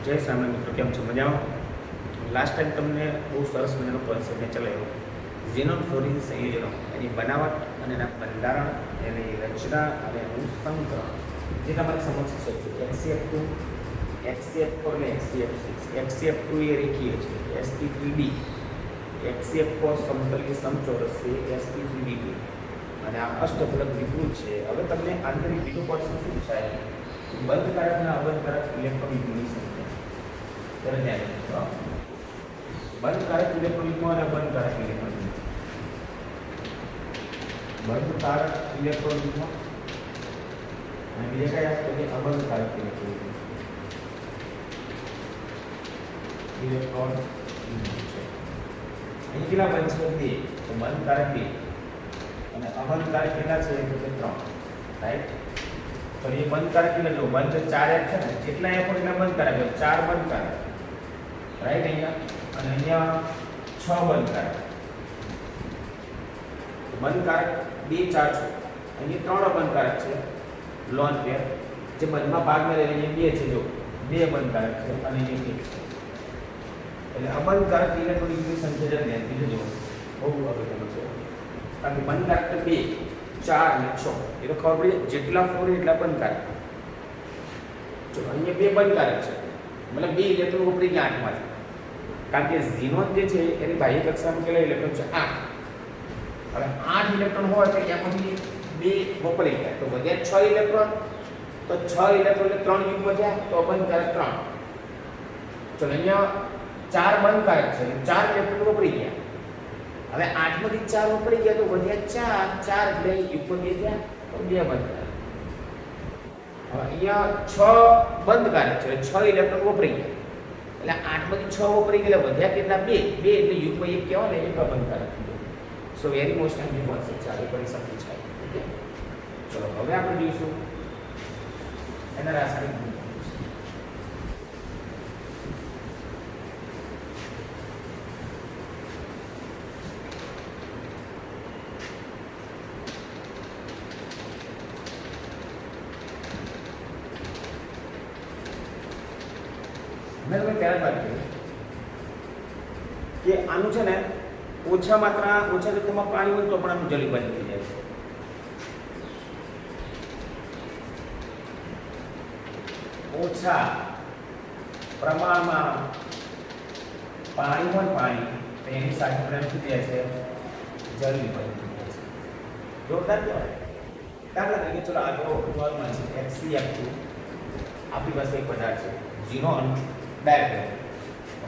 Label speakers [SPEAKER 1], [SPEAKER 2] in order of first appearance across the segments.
[SPEAKER 1] જય સ્વામી મિત્રો, કેમ છો? મજામાં? લાસ્ટ ટાઈમ તમને બહુ સરસ મજાનો કોન્સેપ્ટ મેં ચલાવ્યો, ઝેનોન ફ્લોરિન સંયોજનો, એની બનાવટ અને એના બંધારણ, એની રચના અને એનું સંગ્રહ જે તમારે સમક્ષ છે. XCF2, XCF4 અને XCF6. XCF2 એ રેખીય છે, sp3d. XCF4 સમતલીય સમચોરસ છે, sp3d2. અને આ અષ્ટફલક વિકૃત છે. હવે તમને આંતરિક બીજો પ્રશ્ન શું થાય? બંધકારકના અબંધકારક ઇલેક્ટ્રોનની સંખ્યા. ત્યારે ધ્યાન રાખો. બંધકારક ઇલેક્ટ્રોનિકનો અને અબંધકારક ઇલેક્ટ્રોનિક. બંધકારક ઇલેક્ટ્રોનિકનો અને બીજા કયા તો કે અબંધકારક ઇલેક્ટ્રોનિક. ઇલેક્ટ્રોન છે. અહીં કેટલા બનશે? 2. તો બંધકારક 2 અને અબંધકારક કેટલા છે? તો કે 3. રાઈટ. તો એ બંધકારક એટલે જો બંધ 4 એક છે ને, જેટલા એક હોય એટલા બંધકારક, 4 બંધકારક. રાઈટ. અહીંયા અને અહીંયા 6 બંધકારક. બંધકારક 2 4 છે. અહીંયા 3 બંધકારક છે. લોન પેર જે બંધમાં ભાગ મેળવે અહીંયા 2 છે. જો 2 બંધકારક છે અને અહીંયા 1 છે. એટલે અબંધકારક ઇલેક્ટ્રોનિકની સંખ્યા જે ધ્યાનથી જોજો, બહુ અગત્યનું છે. કારણ કે બંધકારક તો 2 4 અને 6 એ તો ખબર પડી, જેટલા ફોર એટલા બંધકારક. ચલો અહીંયા 2 બંધકારક છે, મતલબ 2 ઇલેક્ટ્રોન ઉપરી ગયા 8 માંથી. કારણ કે ઝીનોન જે છે એની બાહ્ય કક્ષામાં કેટલા ઇલેક્ટ્રોન છે? 8. હવે 8 ઇલેક્ટ્રોન હોય તો એમાંથી 2 વપરાઈ ગયા, તો વધ્યા 6 ઇલેક્ટ્રોન. તો 6 ઇલેક્ટ્રોન એટલે 3 યુગ વધ્યા, તો અબંધકારક 3. ચલો અહીંયા 4 બંધકારક છે, 4 ઇલેક્ટ્રોન વપરાઈ ગયા. હવે 8 માંથી 4 વપરાઈ ગયા તો વધ્યા 4 એટલે યુગ 2 થયા, તો 2 બંધકારક. હવે અહીંયા 6 બંધકારક છે, 6 ઇલેક્ટ્રોન વપરાઈ ગયા. એટલે 8 માંથી 6 વપરાઈ ગયા, વધ્યા કેટલા? 2 એટલે યુગ 1 કહેવાય ને, એક અબંધકારક. So very most important concept છે, આ પરીક્ષા પૂછાય. ઓકે, ચલો હવે આપણે જોઈશું એના રાસાયણિક ગુણધર્મો. મેં તમને ત્યારે વાત કરી કે આનું છે ને ઓછા માત્રા, ઓછા જથ્થામાં પાણી હોય તો પણ આનું જલીકરણ થઈ જાય છે. ઓછા પ્રમાણમાં પાણી હોય, પાણી તો એની સાથે પણ શું થાય છે? જલીકરણ થઈ જાય છે. જોરદાર કહેવાય. દાખલા તરીકે ચલો આ જો નોર્મલ છે, XCF2. આપણી પાસે એક પદાર્થ છે, ઝીનોન ડાયક્લોરાઇડ.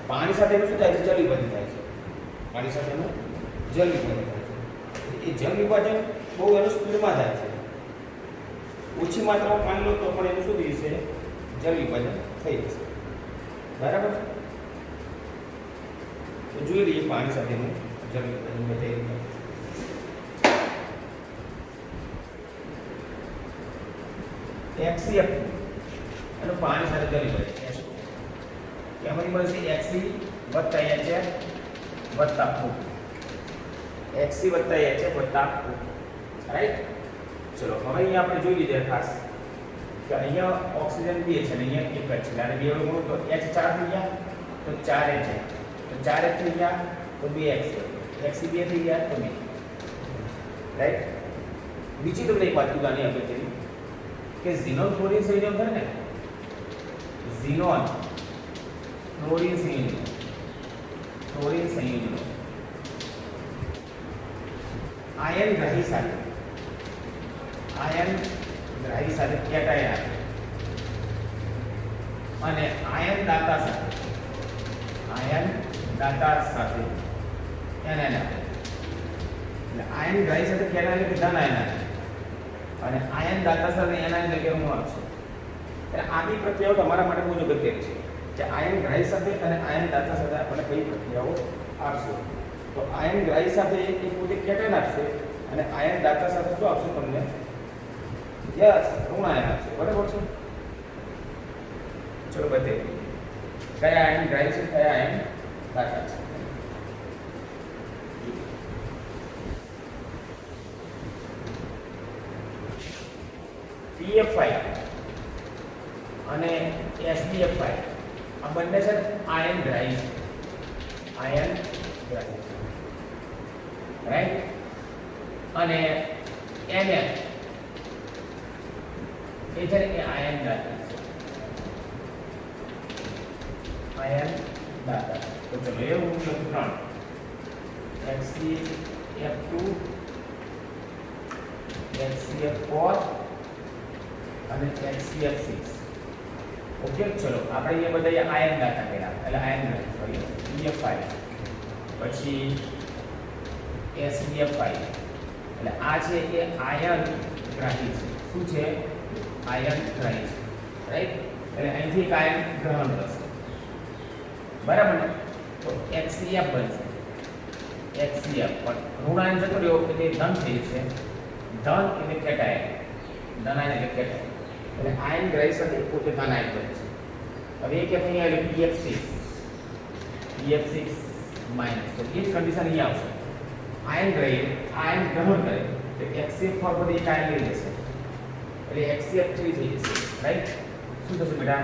[SPEAKER 1] પાણી સાથે શું થાય છે? જલ વિભાજન થાય છે. પાણી સાથેનું જલ વિભાજન થાય છે. એ જલ વિભાજન બહુ એનું સ્પીડમાં થાય છે. ઓછી માત્રામાં પાણી લો તો પણ એનું શું થઈ જશે? જલ વિભાજન થઈ જશે. બરાબર. તો જોઈ લઈએ પાણી સાથેનું જલ વિભાજન થઈ રીતે. XCF એનું પાણી સાથે જલ વિભાજન એમાંથી બનશે Xc વત્તા HF વત્તા O. Xc વત્તા HF વત્તા O. રાઈટ. ચલો હવે અહીંયા આપણે જોઈ લીધા ખાસ કે અહીંયા ઓક્સિજન 2 છે અને અહીંયા 1 જ છે. અને 2 વડે ગુણો તો H 4 થઈ ગયા, તો 4H. તો 4H થઈ ગયા તો 2X. Xc 2 થઈ ગયા તો 2. રાઈટ. બીજી તમને એક વાત જાણી આપણે કરી કે ઝીનોન ફ્લોરિન સંયોજન થાય ને, ઝીનોન ફ્લોરિન સંયોજનો આયન ગ્રાહી સાથે કેટાયન આપે અને આયન દાતા સાથે એનાયન આપે. એટલે આયન ગ્રાહી સાથે કેટાયન એટલે ધન આયન આપે અને આયન દાતા સાથે એનાયન લગાવવામાં આવશે. એટલે આવી પ્રક્રિયાઓ તમારા માટે બહુ જ અગત્યની છે કે આયન ગ્રાહી સાથે અને આયન દાતા સાથે આપણે કઈ પ્રક્રિયાઓ આપશે. તો આયન ગ્રાહી સાથે એ પોતે કેટાયન આપશે અને આયન દાતા સાથે શું આપશે? તમને યસ, ઋણ આયન આપશે. બરાબર છે. ચલો બતાવીએ કયા આયન ગ્રાહી છે, કયા આયન દાતા છે. PF5 અને SDF5 આ બંને છે આયન ડ્રાય છે, આયન ડ્રાય છે, રાઈટ. અને NF એ છે એ આયન દાતા છે, આયન દાતા. તો ચલો એ હું લખું 3 HCF2 HCF4 અને HCF6. ઓકે, ચલો આપણે એ બધા આયન દાતા કર્યા, એટલે આયન સોરી EF5, પછી SEF5. એટલે આ છે એ આયન ગ્રાહી છે. શું છે? આયન ગ્રાહી છે, રાઈટ. એટલે અહીંથી એક આયન ગ્રહણ થશે, બરાબર ને. તો HCF બનશે, HCF પણ ઋણાયન જતો રહ્યો એટલે ધન થઈ જશે, ધન એટલે કેટાયન, ધનાયન એટલે કેટાયન. એટલે આયન ગ્રાહી સાથે પોતે ધનાયન બને છે. હવે એ કે અહીંયા એટલે PF6 માઈનસ, તો એ જ કન્ડિશન અહીંયા આવશે. આયન ગ્રાહી આયન ગ્રહણ કરે તો HCF4 બધી એક આયન લઈ લેશે એટલે HCF3 થઈ જશે, રાઈટ. શું થશે બેટા?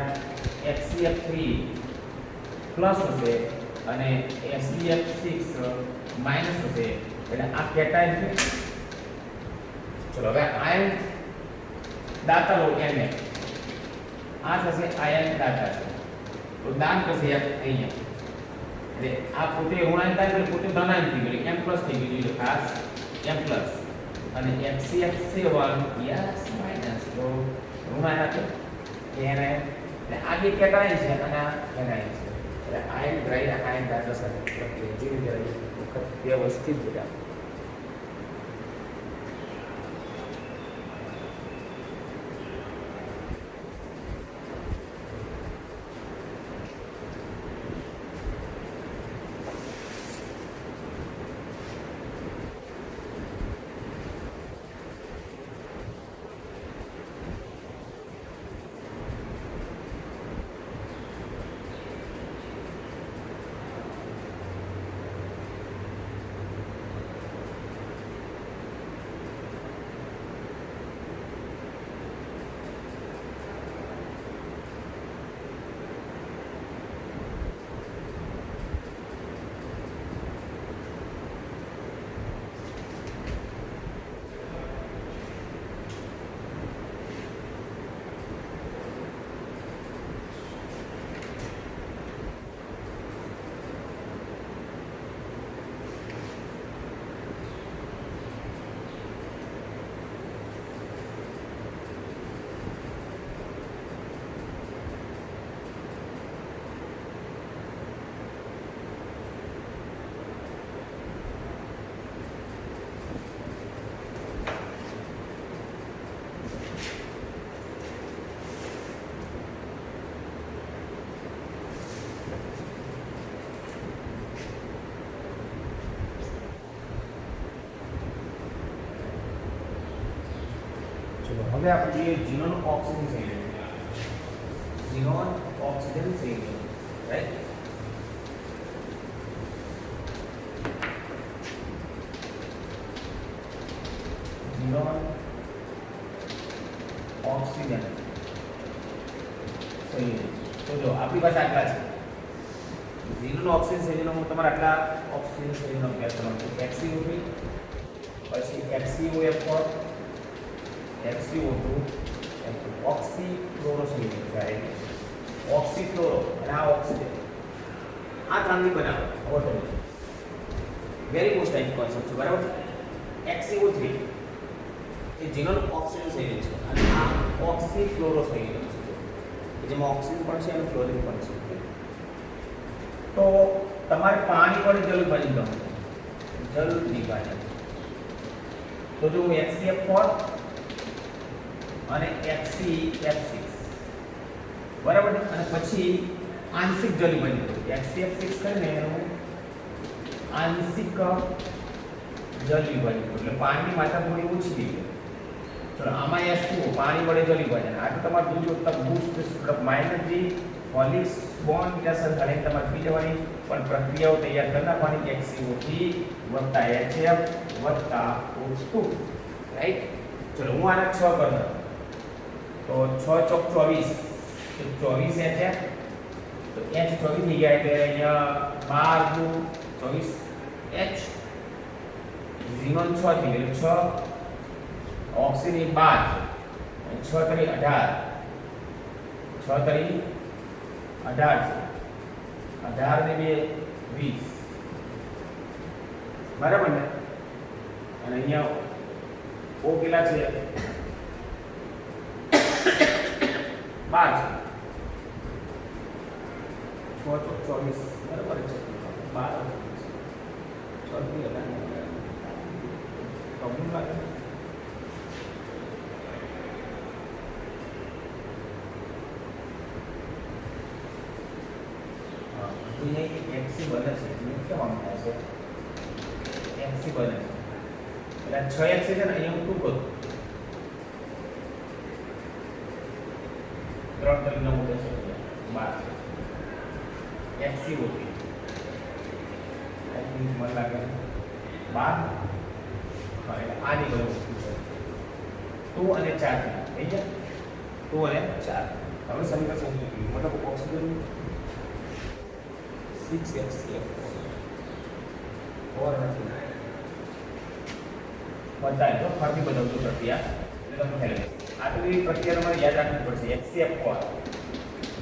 [SPEAKER 1] HCF3 પ્લસ હશે અને HCF6 માઈનસ હશે, એટલે આ કેટાયન છે. ચલો હવે આયન દાતા લો NF, આ થશે આયન દાતા છે. તો દાન કરશે અહીંયા, એટલે આ પોતે ઋણાયન થાય એટલે પોતે ધનાયન થઈ ગયું, M પ્લસ થઈ ગયું, એટલે ખાસ M પ્લસ. અને HCF7 યસ માઈનસ, તો ઋણાયન આપે NF, એટલે આ જે કેટાયન છે અને આ એનાયન છે. એટલે આયન ગ્રાહી આયન દાતા સાથે જેવી રીતે વખત વ્યવસ્થિત બધા. હવે આપણે જોઈએ ઝીનોન ઓક્સિજન સંયોજન, ઝીનોન ઓક્સિજન સંયોજન, રાઈટ. ઝીનોન ઓક્સિજન સંયોજન. તો જો આપણી પાસે આટલા છે ઝીનોન ઓક્સિજન સંયોજનો, તમારે આટલા ઓક્સિજન સંયોજનો અભ્યાસ કરવાનો છે. HCO3 પછી HCOF4 HCO2 ઓક્સીફ્લોરો સંયોજન છે, ઓક્સીફ્લોરો અને આ ઓક્સિજન, આ ત્રણની બનાવો automatic. Very most type concept છે, બરાબર. HCO3 એ ઝીનોન ઓક્સિજન સંયોજન છે અને આ ઓક્સીફ્લોરો સંયોજન છે, જેમાં ઓક્સિજન પણ છે અને ફ્લોરિન પણ છે. તો તમારે પાણી વડે જલ વિભાજન કરવું, જલ વિભાજન. તો જો HCF4 અને HCF6, બરાબર છે. અને પછી આંશિક જલ વિભાજન HCF6 કરીને એનું આંશિક જલ વિભાજન, એટલે પાણીની માત્રા થોડી ઓછી થઈ ગઈ. ચલો આમાં H2O પાણી વડે જલ વિભાજન, આ તો તમારે બીજું તક boost minus G polish bond reaction કરીને તમારે પી લેવાની પણ પ્રક્રિયાઓ તૈયાર કરી નાખવાની HCO3 HF O2, રાઈટ. ચલો હું આના 6 કરું તો 6 ચોક 24, તો 24 HF તો H 24 થઈ ગયા એટલે અહીંયા 12 × 24 H ઝીનોન 6 થઈ ગયું 6 ઓક્સિજન 12 અને 6 તરી 18 6 તરી 18 છે 18 ને 2 20 બરાબર ને અને અહીંયા ઓ કેટલા છે 12 છે 6 × 24 બરાબર છે 12 6 થી 18 પ્રોબ્લેમ લાગે અહીંયા એક એક્સી બને છે કેમ આમ થાય છે એક્સી બને છે એટલે 6 એક્સી છે ને અહીંયા હું શું કરું 3 તરી 9 થશે 12 એક્સી હોતી આઈ મને લાગે 12 હા એટલે આની બરાબર છે 2 અને 4 થઈ ગયા 2 અને 4 હવે સમીકરણ સમજી મતલબ ઓક્સિજન 6HCl ઓર નથી બતાય તો ફરીથી બતાવજો પ્રક્રિયા એટલે તમને ખ્યાલ આવે આ તો પ્રક્રિયા તમારે યાદ રાખવી પડશે HCl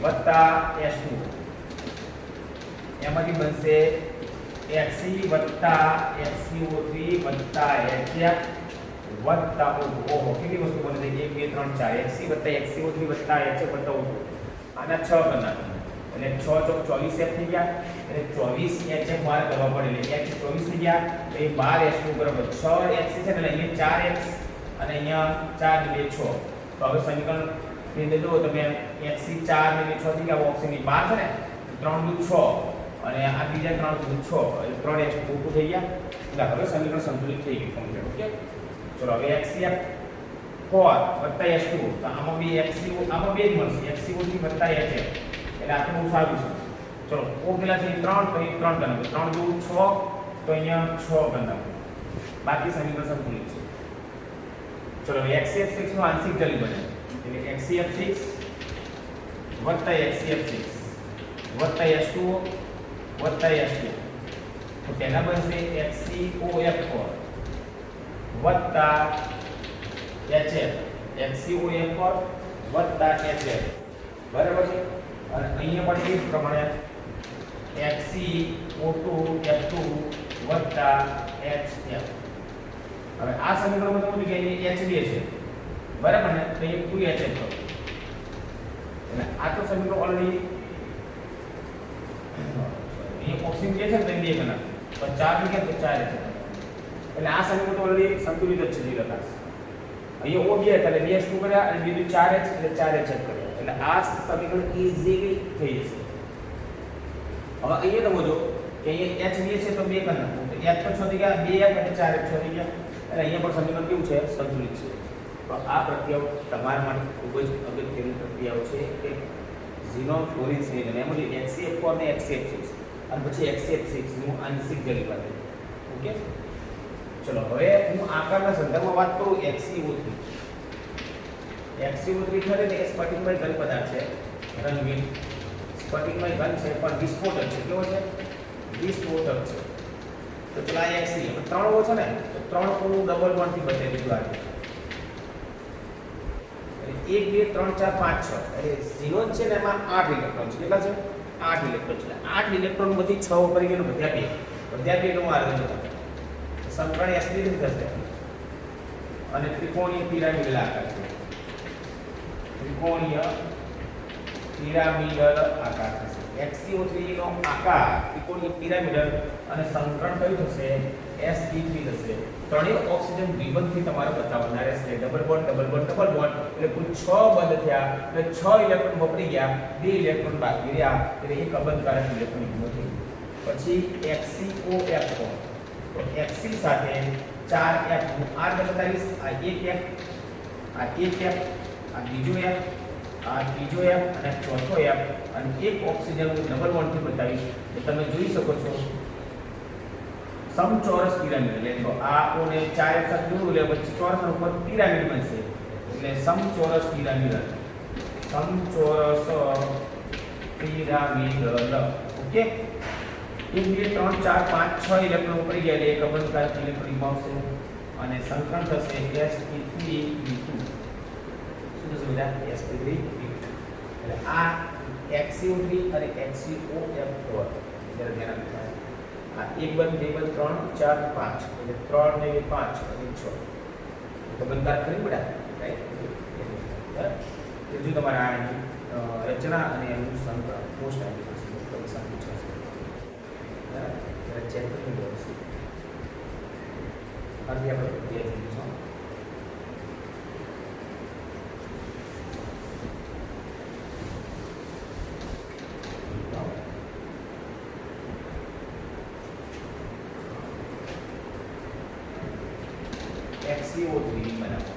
[SPEAKER 1] વત્તા H2 એમાંથી બનશે Hc વત્તા HCO3 વત્તા HF વત્તા O કેટલી વસ્તુ બને છે 1 2 3 4 Hc વત્તા HCO3 વત્તા HF વત્તા O આના 6 બનાવો એટલે 6 × 24 F થઈ ગયા એટલે 24 HF મારે કરવા પડે એટલે H 24 થઈ ગયા તો એ 12 H2 બરાબર 6 X છે એટલે અહીંયા 4X અને અહીંયા 4 ને 2 6 તો હવે સમીકરણ ની અંદર જો તમે X 4 ને 6 થઈ ગયા ઓક્સિજન 12 છે ને 3 × 6 અને આ બીજા 3 × 6 એટલે 3 H પૂરું થઈ ગયા એટલે હવે સમીકરણ સંતુલિત થઈ ગયું કમ્પ્લીટ ઓકે ચલો હવે HCl 4 + H2 તો આમાં બી HCO આમાં બે જ મળશે HCO3 + HF એટલે આ તો બહુ સારું છે ચલો ઓ કેટલા છે 3 તો અહીં 3 બનાવો 3 × 6 તો અહીંયા 6 બનાવો બાકી સમીકરણ સંતુલિત છે ચલો HCF6 નો આંશિક જલી બને એટલે HCF6 વત્તા HCF6 વત્તા H2O વત્તા H2 તો તેના બનશે HCOF4 વત્તા HF HCOF4 વત્તા HF બરાબર છે અને અહીંયા પણ એ જ પ્રમાણે HCO2F2 વત્તા HF હવે આ સમીકરણમાં તમે કે અહીં HB છે બરાબર ને તો એ 2HF કરો એટલે આ તો સમીકરણ ઓલરેડી અહીંયા ઓક્સિજન જે છે ને તે બે બનાવે તો 4 કે 4 છે એટલે આ સમીકરણ ઓલરેડી સંતુલિત જ છે જે લખાશે અહીંયા O બે હતા એટલે 2H2 કર્યા અને બીજું 4H એટલે 4HF કર્યા એટલે આ સમીકરણ ઈઝીલી થઈ જશે હવે અહીંયા તમે જો કે અહીંયા H બે છે તો 2 કરી નાખો તો H તો 6 થઈ ગયા 2F અને 4H 6 થઈ ગયા એટલે અહીંયા પણ સમીકરણ કેવું છે સંતુલિત છે તો આ પ્રક્રિયાઓ તમારા માટે ખૂબ જ અગત્યની પ્રક્રિયાઓ છે કે ઝીનોન ફ્લોરિન સંયોજન એમાંથી HCF4 ને HCF6 અને પછી HCF6 નું આંશિક જલી બને ઓકે ચલો હવે હું આકારના સંદર્ભમાં વાત કરું HCO3 ખરે ને એ સ્ફટિકમય ઘન પદાર્થ છે રંગીન સ્ફટિકમય ઘન છે પણ વિસ્ફોટક છે કેવો છે વિસ્ફોટક છે તો ચલો આ X હવે 3 ઓ છે ને તો 3 નું ડબલ બોન્ડ થી બતાવી દીધું આ 1 2 3 4 5 6 એટલે ઝીનોન છે ને એમાં 8 ઇલેક્ટ્રોન છે કેટલા છે 8 ઇલેક્ટ્રોન છે 8 ઇલેક્ટ્રોન બધી 6 ઉપર ગયેલું બધા બે નું માર્ગ છે સમીકરણ S ની રીતે થશે અને ત્રિકોણીય પિરામિડલ આકાર છે ત્રિકોણીય પિરામિડલ આકાર થશે HCO3 નો આકાર ત્રિકોણીય પિરામિડલ અને સંકરણ કયું થશે sp3 થશે ત્રણેય ઓક્સિજન દ્વિબંધથી તમારે બતાવવાના રહેશે ડબલ બોન્ડ એટલે કુલ 6 બંધ થયા એટલે 6 ઇલેક્ટ્રોન વપરી ગયા 2 ઇલેક્ટ્રોન બાકી રહ્યા એટલે એક અબંધકારક ઇલેક્ટ્રોન નથી પછી HCOF4 તો Hc સાથે 4F હું R બતાવીશ આ 1F આ 1F આ બીજો F આ ત્રીજો F અને ચોથો F અને એક ઓક્સિજન હું ડબલ બોન્ડથી બતાવીશ તો તમે જોઈ શકો છો સમચોરસ પિરામિડ એટલે જો આ ઓને 4F સાથે જોડું એટલે પછી ચોરસ ઉપર પિરામિડ બનશે એટલે સમચોરસ પિરામિડ પિરામિડલ. ઓકે, 1 2 3 4 5 6 ઇલેક્ટ્રોન ઉપડી ગયા એટલે એક અબંધકારક ઇલેક્ટ્રોન આવશે અને સંકરણ થશે sp3b2. શું થશે બેટા? sp3b2. એટલે આ xco3 અને xcof4 જરા ધ્યાન આપજો. આ 1 1 2 3 4 5 એટલે 3 ને 5 અને 6 અબંધકાર કરી બેટા, રાઈટ. ત્રીજું તમારા આ રચના અને એનું સંકરણ મોસ્ટ આઈડિયા પરીક્ષા પૂછાશે. ચેક કરી લો. આથી આપણે બે જોઈશું. xco3 બનાવો.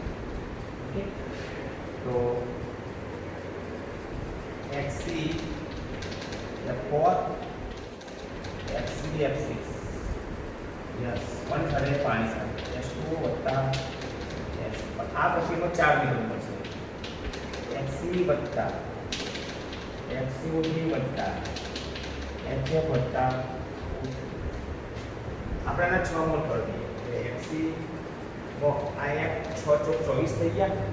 [SPEAKER 1] ઓકે, તો xc4 xc6 યસ 1 સાથે પાણી સાથે h2 વત્તા h. આ પછીનો 4 મિનિટ મળશે. xc વત્તા xco3 વત્તા hf વત્તા આપણાના 6 મોલ કરી દઈએ. xc આ એક 6 ચોક 24 થઈ ગયા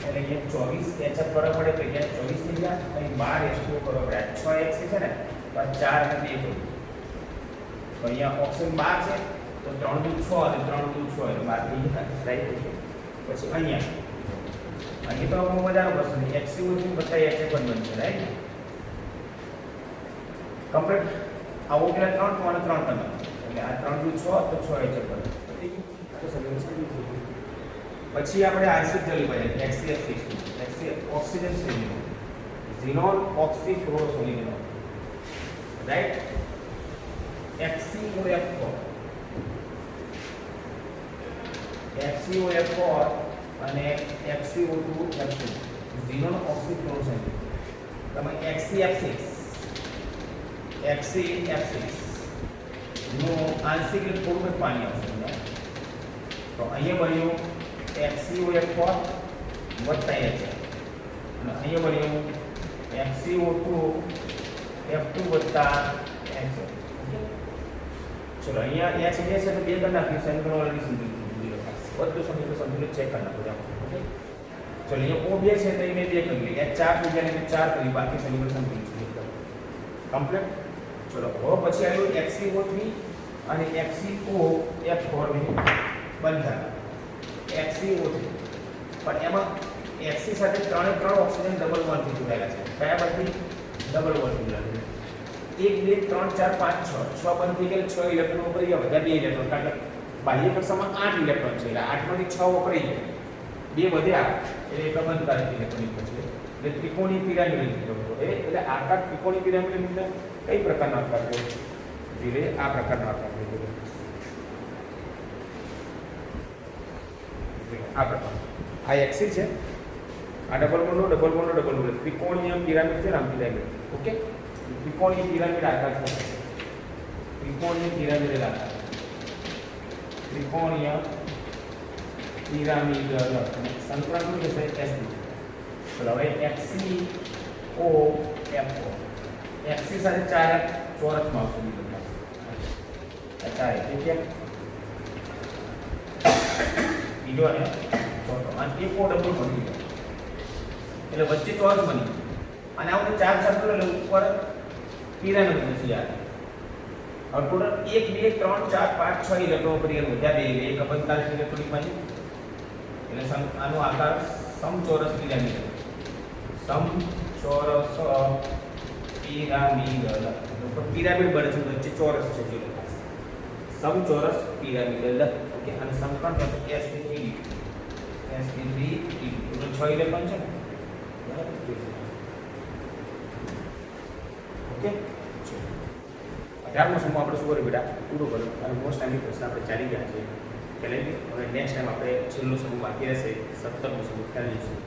[SPEAKER 1] એટલે અહીંયા 24 hf કરવા પડે તો અહીંયા 24 થઈ ગયા. અહીં 12 h2 કરવા પડે. 6 xc છે ને તો 4 અને 2 કરું તો અહીંયા ઓપ્શન 12 છે તો 3 દુ 6 અને 3 દુ 6 એટલે 12 થઈ ગયા, રાઈટ. પછી અહીંયા તો બહુ વધારે પ્રશ્ન xco3 વત્તા hf બનશે, રાઈટ. કમ્પ્લીટ. આવો પેલા 3 અને 3 બને એટલે આ 3 દુ 6 તો 6 hf બને. પછી આપણે આંશિક જલી બને xcf6 ઓક્સિજન શ્રેણીનો ઝીનોન ઓક્સીક્લોરોસોલિનો, રાઈટ. xCOF4 અને xCO2F2 ઝીનોન ઓક્સીક્લોરોસોલિનો. તમે xcf6 નું આંશિક એટલે થોડું પાણી આવશે. તો અહીંયા બન્યું xCOF4 વત્તા h અને અહીંયા બન્યું xCO2F2 વત્તા h. ચલો અહીંયા h છે તો 2 કરી નાખ્યું. સમીકરણ ઓલરેડી સમજી લીધું. બધું સમીકરણ સંતુલિત ચેક કરી નાખો. ઓકે, ચલો અહીંયા O2 છે તો એને 2 કરી લઈએ. h4 થઈ ગયા એટલે 4 કરી, બાકી સમીકરણ સંતુલિત છે એકદમ કમ્પ્લીટ. ચલો હવે પછી આવ્યું xCO3 અને xCOF4 ને બંધારણ xCO3 પણ એમાં xc સાથે 3 ઓક્સિજન ડબલ બોન્ડથી જોડાયેલા છે. કયા બધી? ડબલ બોન્ડથી જોડાયેલા છે. 1 2 3 4 5 6 બંધ થઈ ગયા. 6 ઇલેક્ટ્રોન ઉપર ગયા, બધા 2 ઇલેક્ટ્રોન. કારણ કે બાહ્ય કક્ષામાં 8 ઇલેક્ટ્રોન છે એટલે 8 માંથી 6 વપરાઈ ગયા, 2 વધ્યા એટલે એક બંધકારક ઇલેક્ટ્રોન છે. એટલે ત્રિકોણીય પિરામિડ એટલે આકાર ત્રિકોણીય પિરામિડ એટલે કઈ પ્રકારનો આકાર હોય? એટલે આ પ્રકારનો આકાર હોય. આ પ્રકાર આ એક્સિસ છે, આ ડબલ બોન્ડ ત્રિકોણીય પિરામિડ છે, નામ પિરામિડ. ઓકે, ત્રિકોણીય પિરામિડ આકાર છે. ત્રિકોણીય પિરામિડ આકાર, ત્રિકોણીય પિરામિડ સંકલન શું છે? sp. ચલો હવે xCOF4 xc સાથે 4 ચોરસમાં આવશે. અચ્છા ઠીક છે. બીજો ને ચોથો અને એક ઓ ડબલ બની ગયો એટલે વચ્ચે ચોરસ બની અને આવું 4 સર્કલ એટલે ઉપર પિરામિડ બનશે. યાર હવે ટોટલ 1 2 3 4 5 6 ઇલેક્ટ્રોન પર વધ્યા 2 એક અબંધકારક ઇલેક્ટ્રોનિક બની એટલે આનો આકાર સમચોરસ પિરામિડ. સમચોરસ પિરામિડ પિરામિડ બને છે, વચ્ચે ચોરસ છે જો સમચોરસ પિરામિડ. ઓકે, અને સંકલન થશે sp3 ટોટલ 6 ઇલેક્ટ્રોન છે ને, બરાબર. ઓકે, 18મો સમૂહ આપણે શું કર્યું બેટા? પૂરો કર્યો. અને મોસ્ટ ટાઈમની પ્રશ્ન આપણે ચાલી ગયા છે પહેલે. હવે નેક્સ્ટ ટાઈમ આપણે છેલ્લો સમૂહ બાકી રહેશે, 17મો સમૂહ ખ્યાલ લઈશું.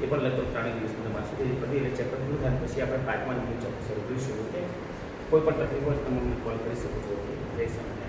[SPEAKER 1] એ પણ લગભગ 3 દિવસમાં તમારે સુધી બધી ચેપ્ટર પૂરું થાય પછી આપણે 5મા દિવસે શરૂ કરીશું. ઓકે, કોઈ પણ તકલીફ હોય તો તમે કોલ કરી શકો છો. ઓકે, જય શ્રી